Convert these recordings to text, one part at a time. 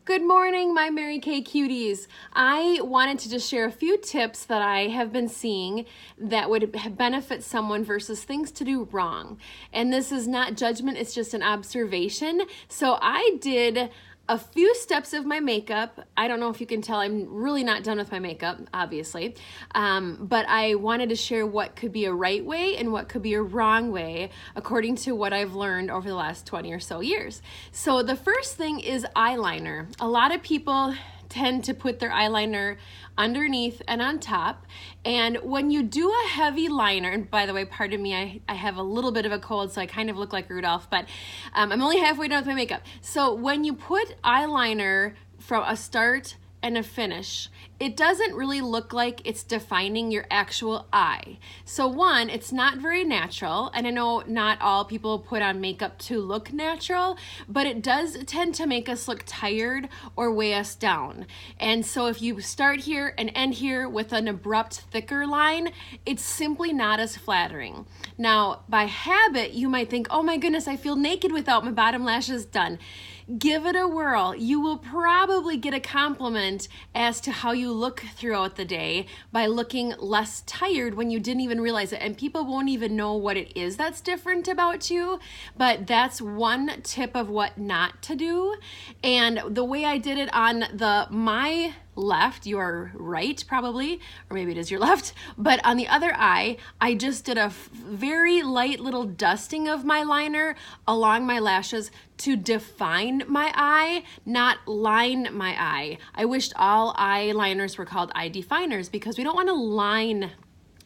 Good morning, my Mary Kay cuties. I wanted to just share a few tips that I have been seeing that would benefit someone versus things to do wrong. And this is not judgment, it's just an observation. So I did a few steps of my makeup. I don't know if you can tell, I'm really not done with my makeup, obviously. But I wanted to share what could be a right way and what could be a wrong way according to what I've learned over the last 20 or so years. So the first thing is eyeliner. A lot of people tend to put their eyeliner underneath and on top. And when you do a heavy liner, and by the way, pardon me, I have a little bit of a cold, so I kind of look like Rudolph, but I'm only halfway done with my makeup. So when you put eyeliner from a start and a finish, it doesn't really look like it's defining your actual eye. So one, it's not very natural, and I know not all people put on makeup to look natural, but it does tend to make us look tired or weigh us down. And so if you start here and end here with an abrupt, thicker line, it's simply not as flattering. Now, by habit, you might think, oh my goodness, I feel naked without my bottom lashes done. Give it a whirl. You will probably get a compliment as to how you look throughout the day by looking less tired when you didn't even realize it. And people won't even know what it is that's different about you, but that's one tip of what not to do. And the way I did it on my left, your right probably, or maybe it is your left, but on the other eye, I just did a very light little dusting of my liner along my lashes to define my eye, not line my eye. I wished all eyeliners were called eye definers because we don't want to line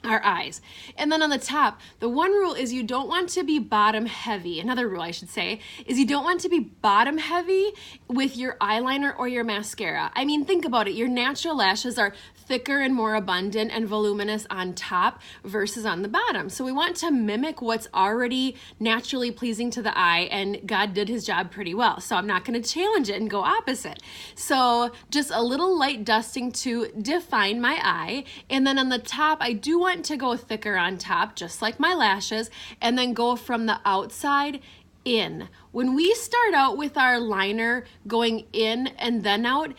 our eyes. And then on the top, the one rule is you don't want to be bottom heavy. Another rule I should say is you don't want to be bottom heavy with your eyeliner or your mascara. I mean, think about it. Your natural lashes are thicker and more abundant and voluminous on top versus on the bottom. So we want to mimic what's already naturally pleasing to the eye, and God did his job pretty well. So I'm not going to challenge it and go opposite. So just a little light dusting to define my eye. And then on the top, I do want to go thicker on top, just like my lashes, and then go from the outside in. When we start out with our liner going in and then out,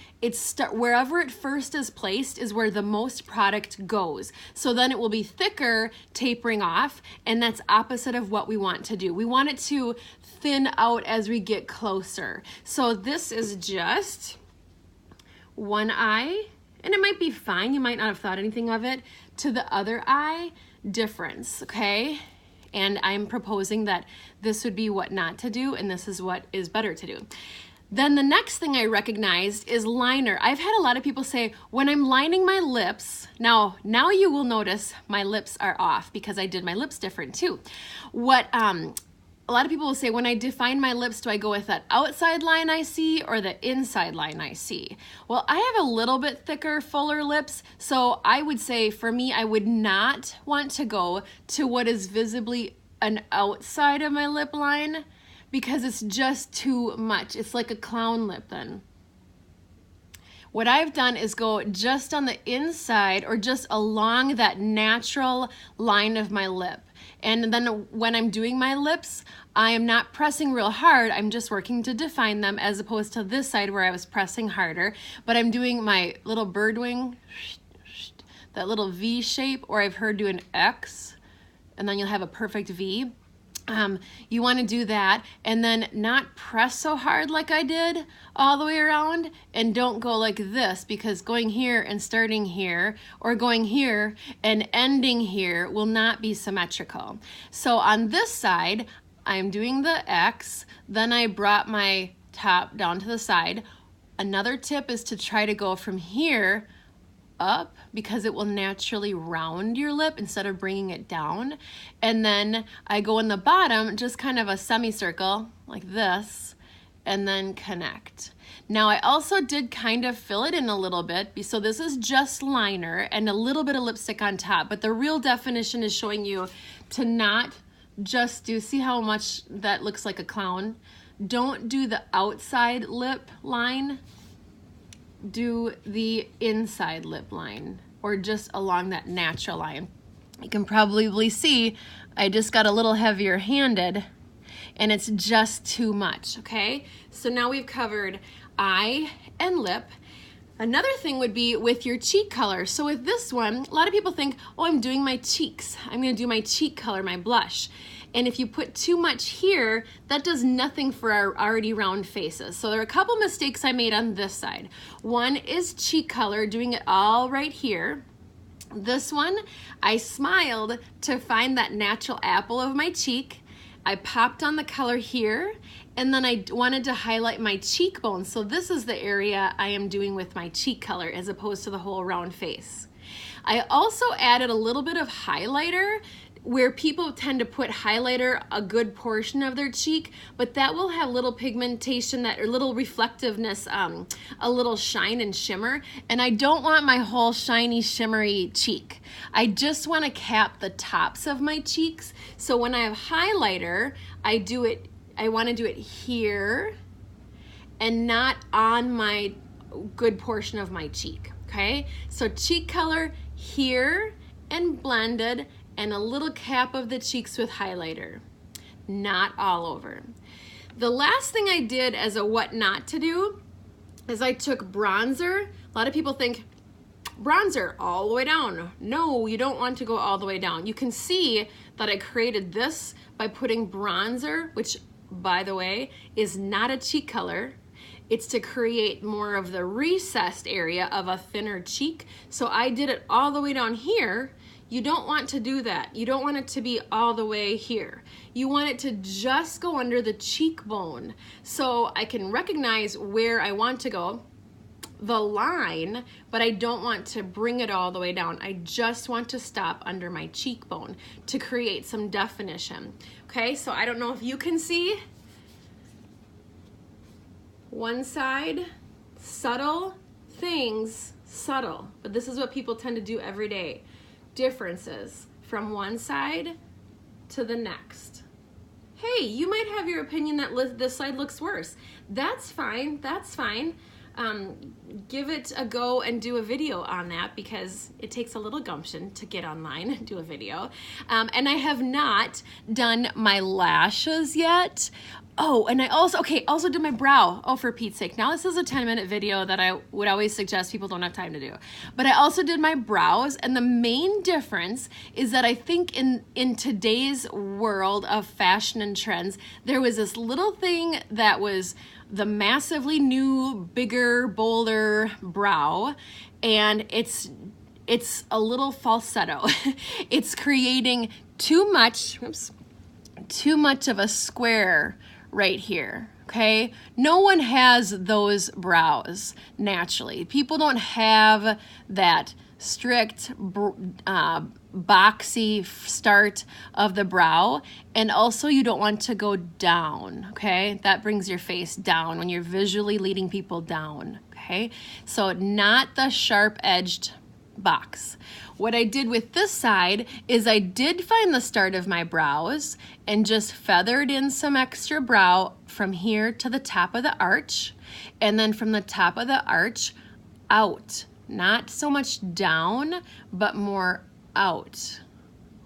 wherever it first is placed is where the most product goes. So then it will be thicker, tapering off, and that's opposite of what we want to do. We want it to thin out as we get closer. So this is just one eye, and it might be fine. You might not have thought anything of it. To the other eye, difference, okay? And I'm proposing that this would be what not to do, and this is what is better to do. Then the next thing I recognized is liner. I've had a lot of people say, when I'm lining my lips, now you will notice my lips are off because I did my lips different too. A lot of people will say, when I define my lips, do I go with that outside line I see or the inside line I see? Well, I have a little bit thicker, fuller lips, so I would say for me, I would not want to go to what is visibly an outside of my lip line because it's just too much. It's like a clown lip then. What I've done is go just on the inside or just along that natural line of my lip. And then when I'm doing my lips, I am not pressing real hard. I'm just working to define them as opposed to this side where I was pressing harder. But I'm doing my little bird wing, that little V shape, or I've heard do an X, and then you'll have a perfect V. You want to do that and then not press so hard like I did all the way around, and don't go like this because going here and starting here or going here and ending here will not be symmetrical. So on this side, I'm doing the X, then I brought my top down to the side. Another tip is to try to go from here up because it will naturally round your lip instead of bringing it down. And then I go in the bottom, just kind of a semicircle like this, and then connect. Now I also did kind of fill it in a little bit. So this is just liner and a little bit of lipstick on top, but the real definition is showing you to not just do, see how much that looks like a clown? Don't do the outside lip line. Do the inside lip line or just along that natural line. You can probably see I just got a little heavier handed and it's just too much, okay? So now we've covered eye and lip. Another thing would be with your cheek color. So with this one, a lot of people think, oh, I'm doing my cheeks. I'm gonna do my cheek color, my blush. And if you put too much here, that does nothing for our already round faces. So there are a couple mistakes I made on this side. One is cheek color, doing it all right here. This one, I smiled to find that natural apple of my cheek. I popped on the color here, and then I wanted to highlight my cheekbone. So this is the area I am doing with my cheek color as opposed to the whole round face. I also added a little bit of highlighter, where people tend to put highlighter a good portion of their cheek, but that will have little pigmentation, that or little reflectiveness, a little shine and shimmer. And I don't want my whole shiny, shimmery cheek. I just want to cap the tops of my cheeks. So when I have highlighter, I want to do it here and not on my good portion of my cheek, okay? So cheek color here and blended, and a little cap of the cheeks with highlighter, not all over. The last thing I did as a what not to do is I took bronzer. A lot of people think bronzer all the way down. No, you don't want to go all the way down. You can see that I created this by putting bronzer, which by the way is not a cheek color. It's to create more of the recessed area of a thinner cheek. So I did it all the way down here. You don't want to do that. You don't want it to be all the way here. You want it to just go under the cheekbone so I can recognize where I want to go, the line, but I don't want to bring it all the way down. I just want to stop under my cheekbone to create some definition. Okay, so I don't know if you can see. One side, subtle things, subtle, but this is what people tend to do every day. Differences from one side to the next. Hey, you might have your opinion that this side looks worse. That's fine, that's fine. Give it a go and do a video on that, because it takes a little gumption to get online and do a video. And I have not done my lashes yet. Oh, and I also did my brow. Oh, for Pete's sake. Now this is a 10-minute video that I would always suggest people don't have time to do. But I also did my brows, and the main difference is that I think in today's world of fashion and trends, there was this little thing that was the massively new, bigger, bolder brow, and it's a little falsetto. It's creating too much of a square right here, okay? No one has those brows naturally. People don't have that strict, boxy start of the brow, and also you don't want to go down, okay? That brings your face down when you're visually leading people down, okay? So not the sharp-edged box. What I did with this side is I did find the start of my brows and just feathered in some extra brow from here to the top of the arch, and then from the top of the arch out. Not so much down, but more out,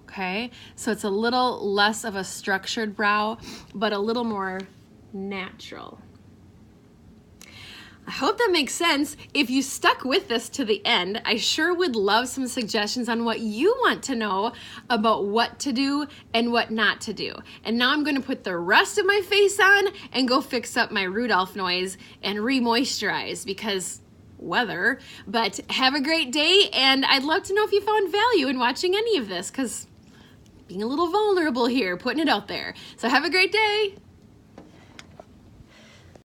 okay? So it's a little less of a structured brow, but a little more natural. I hope that makes sense. If you stuck with this to the end, I sure would love some suggestions on what you want to know about what to do and what not to do. And now I'm going to put the rest of my face on and go fix up my Rudolph noise and re-moisturize, because weather. But have a great day, and I'd love to know if you found value in watching any of this, because being a little vulnerable here, putting it out there. So have a great day.